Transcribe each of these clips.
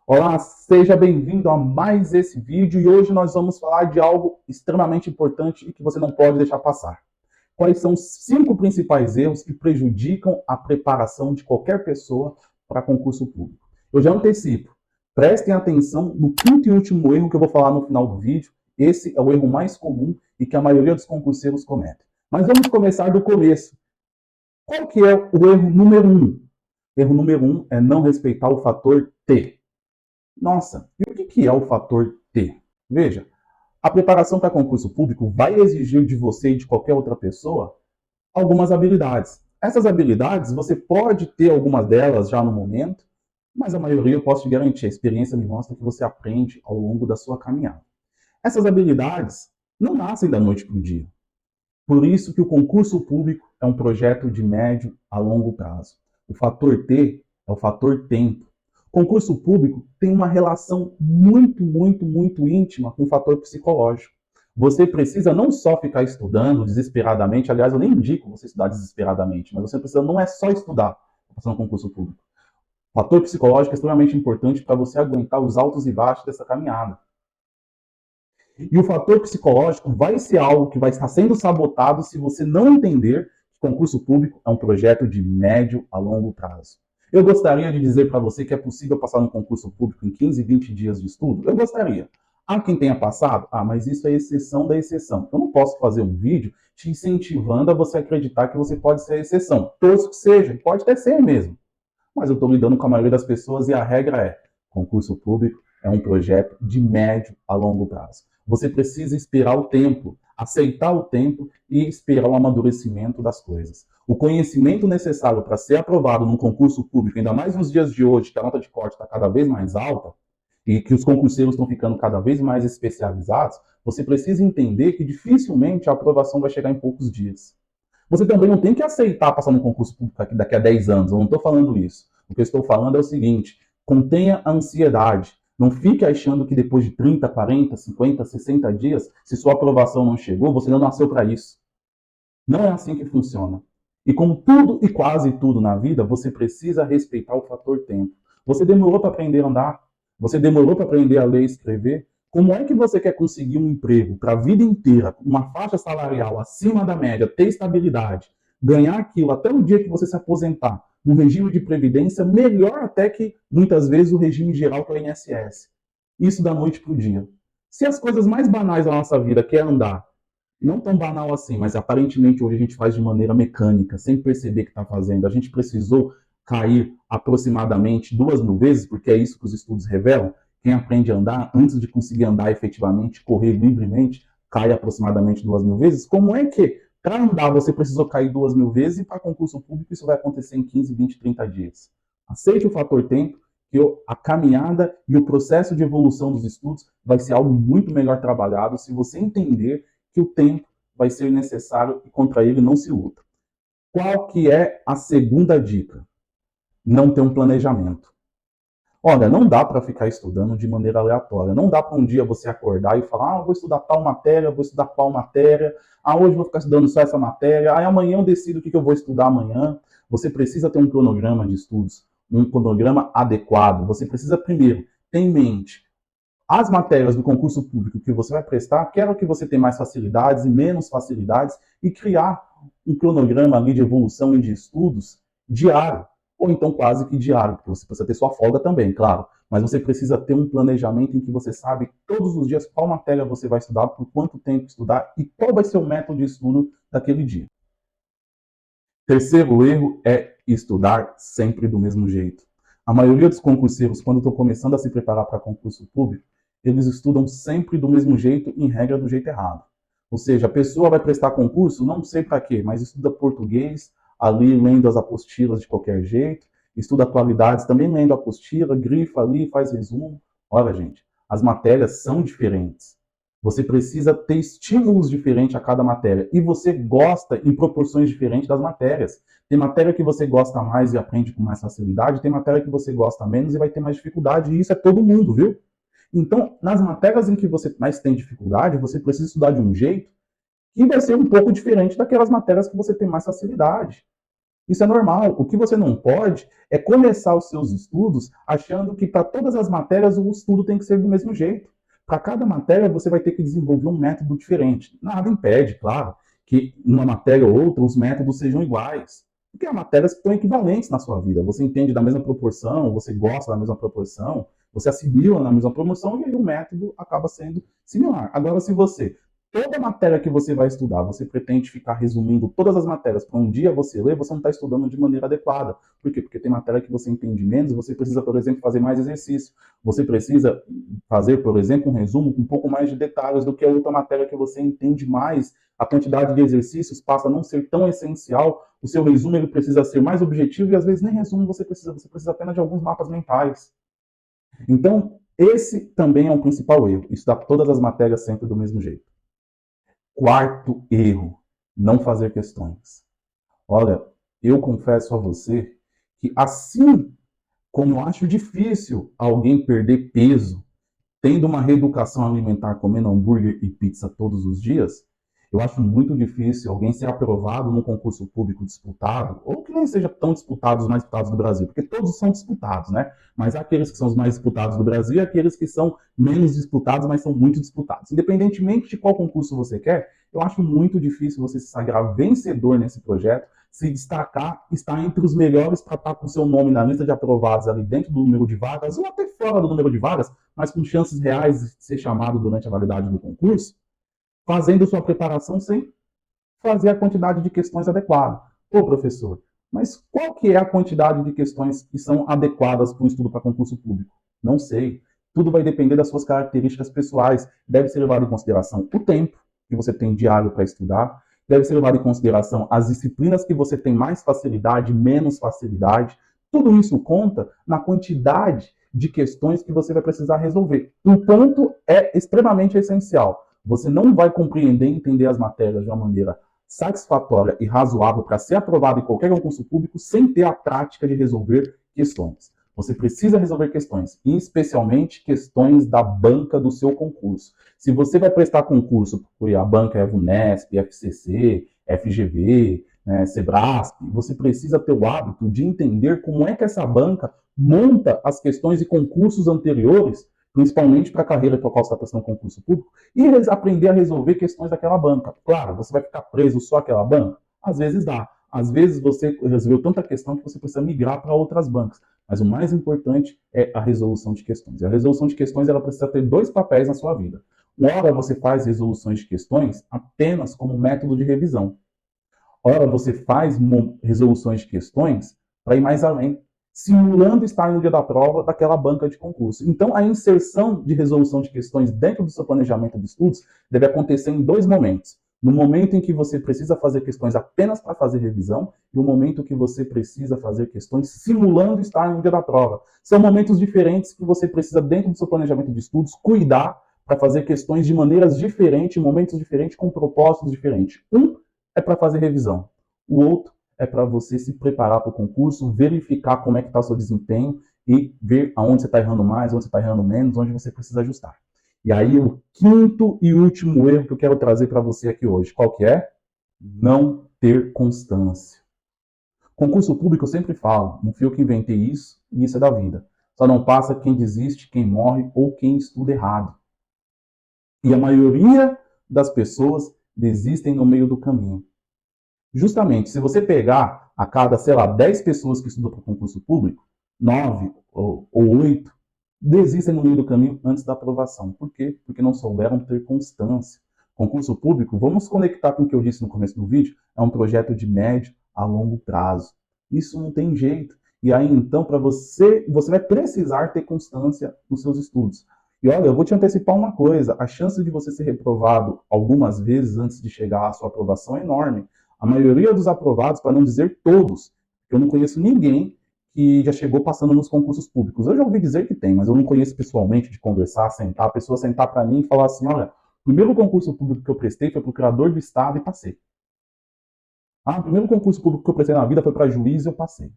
Olá, seja bem-vindo a mais esse vídeo e hoje nós vamos falar de algo extremamente importante e que você não pode deixar passar. Quais são os 5 principais erros que prejudicam a preparação de qualquer pessoa para concurso público? Eu já antecipo, prestem atenção no quinto e último erro que eu vou falar no final do vídeo. Esse é o erro mais comum e que a maioria dos concurseiros comete. Mas vamos começar do começo. Qual que é o erro número 1? Erro número 1 é não respeitar o fator T. Nossa, e o que é o fator T? Veja, a preparação para concurso público vai exigir de você e de qualquer outra pessoa algumas habilidades. Essas habilidades, você pode ter algumas delas já no momento, mas a maioria eu posso te garantir, a experiência me mostra que você aprende ao longo da sua caminhada. Essas habilidades não nascem da noite para o dia. Por isso que o concurso público é um projeto de médio a longo prazo. O fator T é o fator tempo. Concurso público tem uma relação muito íntima com o fator psicológico. Você precisa não só ficar estudando desesperadamente, aliás, eu nem indico você estudar desesperadamente, mas você precisa não é só estudar para passar no concurso público. O fator psicológico é extremamente importante para você aguentar os altos e baixos dessa caminhada. E o fator psicológico vai ser algo que vai estar sendo sabotado se você não entender que concurso público é um projeto de médio a longo prazo. Eu gostaria de dizer para você que é possível passar no concurso público em 15, 20 dias de estudo? Eu gostaria. Há quem tenha passado? Mas isso é exceção da exceção. Eu não posso fazer um vídeo te incentivando a você acreditar que você pode ser a exceção. Todos que sejam, pode até ser mesmo. Mas eu estou lidando com a maioria das pessoas e a regra é: concurso público é um projeto de médio a longo prazo. Você precisa esperar o tempo, aceitar o tempo e esperar o amadurecimento das coisas. O conhecimento necessário para ser aprovado num concurso público, ainda mais nos dias de hoje, que a nota de corte está cada vez mais alta e que os concurseiros estão ficando cada vez mais especializados, você precisa entender que dificilmente a aprovação vai chegar em poucos dias. Você também não tem que aceitar passar no concurso público daqui a 10 anos. Eu não estou falando isso. O que eu estou falando é o seguinte: contenha a ansiedade. Não fique achando que depois de 30, 40, 50, 60 dias, se sua aprovação não chegou, você não nasceu para isso. Não é assim que funciona. E como tudo e quase tudo na vida, você precisa respeitar o fator tempo. Você demorou para aprender a andar? Você demorou para aprender a ler e escrever? Como é que você quer conseguir um emprego para a vida inteira, uma faixa salarial acima da média, ter estabilidade, ganhar aquilo até o dia que você se aposentar, um regime de previdência melhor até que, muitas vezes, o regime geral que é o INSS? Isso da noite para o dia. Se as coisas mais banais da nossa vida, que é andar, não tão banal assim, mas aparentemente hoje a gente faz de maneira mecânica, sem perceber que está fazendo. A gente precisou cair aproximadamente 2.000 vezes, porque é isso que os estudos revelam. Quem aprende a andar, antes de conseguir andar efetivamente, correr livremente, cai aproximadamente 2.000 vezes. Como é que, para andar, você precisou cair 2.000 vezes e para concurso público isso vai acontecer em 15, 20, 30 dias? Aceite o fator tempo, que a caminhada e o processo de evolução dos estudos vai ser algo muito melhor trabalhado se você entender que o tempo vai ser necessário e contra ele não se luta. Qual que é a segunda dica? Não ter um planejamento. Olha, não dá para ficar estudando de maneira aleatória. Não dá para um dia você acordar e falar: vou estudar tal matéria, vou estudar qual matéria. Hoje vou ficar estudando só essa matéria. Amanhã eu decido o que eu vou estudar amanhã. Você precisa ter um cronograma de estudos, um cronograma adequado. Você precisa, primeiro, ter em mente as matérias do concurso público que você vai prestar, quero que você tenha mais facilidades e menos facilidades e criar um cronograma ali de evolução e de estudos diário, ou então quase que diário, porque você precisa ter sua folga também, claro, mas você precisa ter um planejamento em que você sabe todos os dias qual matéria você vai estudar, por quanto tempo estudar e qual vai ser o método de estudo daquele dia. Terceiro erro é estudar sempre do mesmo jeito. A maioria dos concurseiros, quando estão começando a se preparar para concurso público, eles estudam sempre do mesmo jeito, em regra do jeito errado. Ou seja, a pessoa vai prestar concurso, não sei para quê, mas estuda português, ali lendo as apostilas de qualquer jeito, estuda atualidades, também lendo a apostila, grifa ali, faz resumo. Olha, gente, as matérias são diferentes. Você precisa ter estímulos diferentes a cada matéria. E você gosta em proporções diferentes das matérias. Tem matéria que você gosta mais e aprende com mais facilidade, tem matéria que você gosta menos e vai ter mais dificuldade, e isso é todo mundo, viu? Então, nas matérias em que você mais tem dificuldade, você precisa estudar de um jeito que vai ser um pouco diferente daquelas matérias que você tem mais facilidade. Isso é normal. O que você não pode é começar os seus estudos achando que para todas as matérias o estudo tem que ser do mesmo jeito. Para cada matéria você vai ter que desenvolver um método diferente. Nada impede, claro, que uma matéria ou outra os métodos sejam iguais. Porque há matérias que estão equivalentes na sua vida. Você entende da mesma proporção, você gosta da mesma proporção, você assimila na mesma proporção e aí o método acaba sendo similar. Agora, se você toda matéria que você vai estudar, você pretende ficar resumindo todas as matérias para um dia você ler, você não está estudando de maneira adequada. Por quê? Porque tem matéria que você entende menos, você precisa, por exemplo, fazer mais exercício. Você precisa fazer, por exemplo, um resumo com um pouco mais de detalhes do que a outra matéria que você entende mais. A quantidade de exercícios passa a não ser tão essencial, o seu resumo ele precisa ser mais objetivo e às vezes nem resumo você precisa apenas de alguns mapas mentais. Então, esse também é um principal erro, estudar todas as matérias sempre do mesmo jeito. Quarto erro, não fazer questões. Olha, eu confesso a você que assim como eu acho difícil alguém perder peso tendo uma reeducação alimentar comendo hambúrguer e pizza todos os dias, eu acho muito difícil alguém ser aprovado num concurso público disputado, ou que nem seja tão disputado os mais disputados do Brasil, porque todos são disputados, né? Mas há aqueles que são os mais disputados do Brasil e aqueles que são menos disputados, mas são muito disputados. Independentemente de qual concurso você quer, eu acho muito difícil você se sagrar vencedor nesse projeto, se destacar, estar entre os melhores para estar com o seu nome na lista de aprovados ali dentro do número de vagas, ou até fora do número de vagas, mas com chances reais de ser chamado durante a validade do concurso, fazendo sua preparação sem fazer a quantidade de questões adequada. Ô, professor, mas qual que é a quantidade de questões que são adequadas para o estudo para concurso público? Não sei. Tudo vai depender das suas características pessoais. Deve ser levado em consideração o tempo que você tem diário para estudar, deve ser levado em consideração as disciplinas que você tem mais facilidade, menos facilidade. Tudo isso conta na quantidade de questões que você vai precisar resolver. Enquanto é extremamente essencial. Você não vai compreender e entender as matérias de uma maneira satisfatória e razoável para ser aprovado em qualquer concurso público sem ter a prática de resolver questões. Você precisa resolver questões, e especialmente questões da banca do seu concurso. Se você vai prestar concurso por a banca é VUNESP, FCC, FGV, Sebrasp, você precisa ter o hábito de entender como é que essa banca monta as questões de concursos anteriores, principalmente para a carreira para a qual você está prestando concurso público, e aprender a resolver questões daquela banca. Claro, você vai ficar preso só àquela banca? Às vezes dá. Às vezes você resolveu tanta questão que você precisa migrar para outras bancas. Mas o mais importante é a resolução de questões. E a resolução de questões ela precisa ter dois papéis na sua vida. Ora, você faz resoluções de questões apenas como método de revisão. Ora, você faz resoluções de questões para ir mais além, simulando estar no dia da prova daquela banca de concurso. Então, a inserção de resolução de questões dentro do seu planejamento de estudos deve acontecer em dois momentos. No momento em que você precisa fazer questões apenas para fazer revisão e o momento que você precisa fazer questões simulando estar no dia da prova. São momentos diferentes que você precisa, dentro do seu planejamento de estudos, cuidar para fazer questões de maneiras diferentes, em momentos diferentes, com propósitos diferentes. Um é para fazer revisão. O outro é para você se preparar para o concurso, verificar como é que está o seu desempenho e ver aonde você está errando mais, onde você está errando menos, onde você precisa ajustar. E aí o quinto e último erro que eu quero trazer para você aqui hoje, qual que é? Não ter constância. Concurso público eu sempre falo, não fui eu que inventei isso, e isso é da vida. Só não passa quem desiste, quem morre ou quem estuda errado. E a maioria das pessoas desistem no meio do caminho. Justamente, se você pegar a cada, sei lá, 10 pessoas que estudam para concurso público, 9 ou 8 desistem no meio do caminho antes da aprovação. Por quê? Porque não souberam ter constância. Concurso público, vamos conectar com o que eu disse no começo do vídeo, é um projeto de médio a longo prazo. Isso não tem jeito. E aí, então, para você vai precisar ter constância nos seus estudos. E olha, eu vou te antecipar uma coisa, a chance de você ser reprovado algumas vezes antes de chegar à sua aprovação é enorme. A maioria dos aprovados, para não dizer todos, eu não conheço ninguém que já chegou passando nos concursos públicos. Eu já ouvi dizer que tem, mas eu não conheço pessoalmente de conversar, sentar, a pessoa sentar para mim e falar assim, olha, o primeiro concurso público que eu prestei foi procurador do Estado e passei. Ah, o primeiro concurso público que eu prestei na vida foi para juiz e eu passei.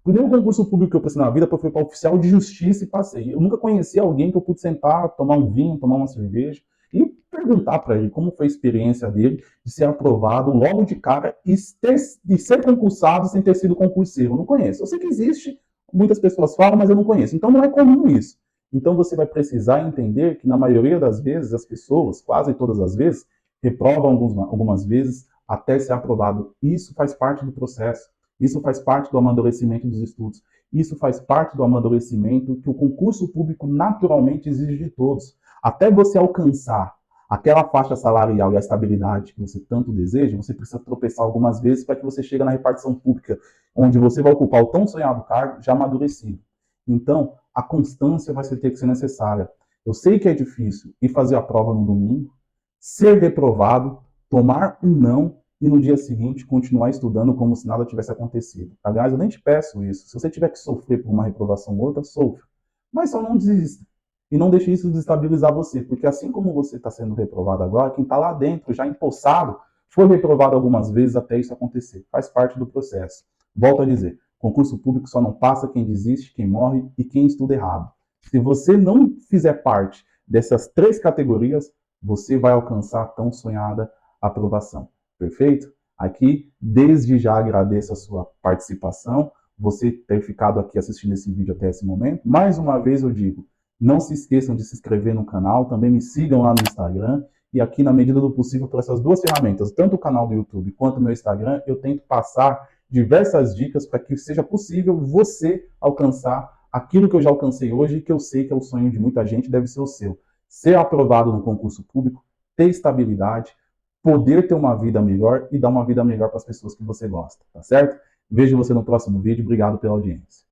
O primeiro concurso público que eu prestei na vida foi para oficial de justiça e passei. Eu nunca conheci alguém que eu pude sentar, tomar um vinho, tomar uma cerveja e perguntar para ele como foi a experiência dele de ser aprovado logo de cara e de ser concursado sem ter sido concurseiro. Eu não conheço. Eu sei que existe, muitas pessoas falam, mas eu não conheço. Então não é comum isso. Então você vai precisar entender que na maioria das vezes as pessoas, quase todas as vezes, reprovam algumas vezes até ser aprovado. Isso faz parte do processo. Isso faz parte do amadurecimento dos estudos. Isso faz parte do amadurecimento que o concurso público naturalmente exige de todos. Até você alcançar aquela faixa salarial e a estabilidade que você tanto deseja, você precisa tropeçar algumas vezes para que você chegue na repartição pública, onde você vai ocupar o tão sonhado cargo já amadurecido. Então, a constância vai ter que ser necessária. Eu sei que é difícil ir fazer a prova no domingo, ser reprovado, tomar um não e no dia seguinte continuar estudando como se nada tivesse acontecido. Aliás, eu nem te peço isso. Se você tiver que sofrer por uma reprovação ou outra, sofra. Mas só não desista. E não deixe isso desestabilizar você, porque assim como você está sendo reprovado agora, quem está lá dentro, já empossado, foi reprovado algumas vezes até isso acontecer. Faz parte do processo. Volto a dizer, concurso público só não passa quem desiste, quem morre e quem estuda errado. Se você não fizer parte dessas 3 categorias, você vai alcançar a tão sonhada aprovação. Perfeito? Aqui, desde já agradeço a sua participação, você ter ficado aqui assistindo esse vídeo até esse momento. Mais uma vez eu digo, não se esqueçam de se inscrever no canal, também me sigam lá no Instagram, e aqui na medida do possível por essas 2 ferramentas, tanto o canal do YouTube quanto o meu Instagram, eu tento passar diversas dicas para que seja possível você alcançar aquilo que eu já alcancei hoje e que eu sei que é o sonho de muita gente, deve ser o seu. Ser aprovado no concurso público, ter estabilidade, poder ter uma vida melhor e dar uma vida melhor para as pessoas que você gosta, tá certo? Vejo você no próximo vídeo. Obrigado pela audiência.